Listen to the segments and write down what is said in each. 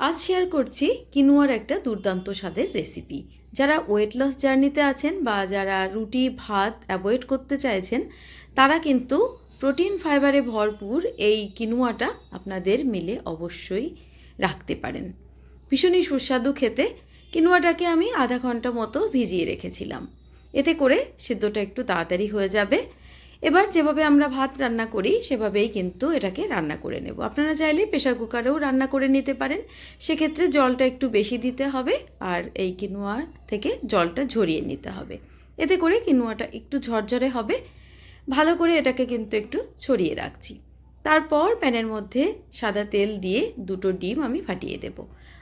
আজ শেয়ার করছি কিনুয়ার একটা দুর্দান্ত স্বাদের রেসিপি। যারা ওয়েট লস জার্নিতে আছেন বা যারা রুটি ভাত অ্যাভয়েড করতে চাইছেন, তারা কিন্তু প্রোটিন ফাইবারে ভরপুর এই কিনুয়াটা আপনাদের মিলে অবশ্যই রাখতে পারেন। ভীষণই সুস্বাদু খেতে। কিনুয়াটাকে আমি আধা ঘন্টা মতো ভিজিয়ে রেখেছিলাম, এতে করে সিদ্ধটা একটু তাড়াতাড়ি হয়ে যাবে। এবার যেভাবে আমরা ভাত রান্না করি সেভাবেই কিন্তু এটাকে রান্না করে নেব। আপনারা চাইলে প্রেশার কুকারেও রান্না করে নিতে পারেন। সেক্ষেত্রে জলটা একটু বেশি দিতে হবে আর এই কিনুয়া থেকে জলটা ঝরিয়ে নিতে হবে। এতে করে কিনুয়াটা একটু ঝরঝরে হবে। ভালো করে এটাকে কিন্তু একটু ছড়িয়ে রাখছি। তারপর প্যানের মধ্যে সাদা তেল দিয়ে দুটো ডিম আমি ফাটিয়ে দেব।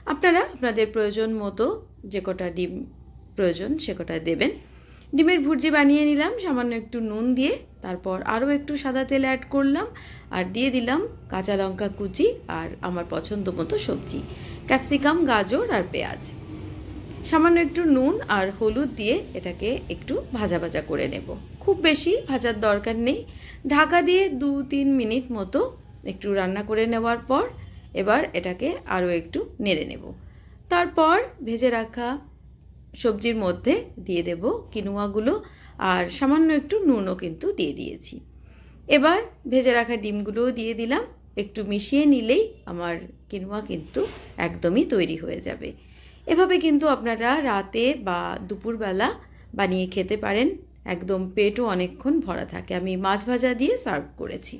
আপনারা আপনাদের প্রয়োজন মতো যে কটা ডিম প্রয়োজন সে কটা দেবেন। ডিমের ভুর্জি বানিয়ে নিলাম সামান্য একটু নুন দিয়ে। তারপর আরও একটু সাদা তেল অ্যাড করলাম আর দিয়ে দিলাম কাঁচা লঙ্কা কুচি আর আমার পছন্দ মতো সবজি, ক্যাপসিকাম, গাজর আর পেঁয়াজ। সামান্য একটু নুন আর হলুদ দিয়ে এটাকে একটু ভাজা ভাজা করে নেব। খুব বেশি ভাজার দরকার নেই। ঢাকা দিয়ে 2-3 মিনিট মতো একটু রান্না করে নেওয়ার পর এবার এটাকে আরও একটু নেড়ে নেব। তারপর ভেজে রাখা সবজির মধ্যে দিয়ে দেব কিনুয়াগুলো আর সামান্য একটু নুনও কিন্তু দিয়ে দিয়েছি। এবার ভেজে রাখা ডিমগুলোও দিয়ে দিলাম। একটু মিশিয়ে নিলেই আমার কিনুয়া কিন্তু একদমই তৈরি হয়ে যাবে। এভাবে কিন্তু আপনারা রাতে বা দুপুরবেলা বানিয়ে খেতে পারেন। একদম পেটও অনেকক্ষণ ভরা থাকে। আমি মাছ ভাজা দিয়ে সার্ভ করেছি।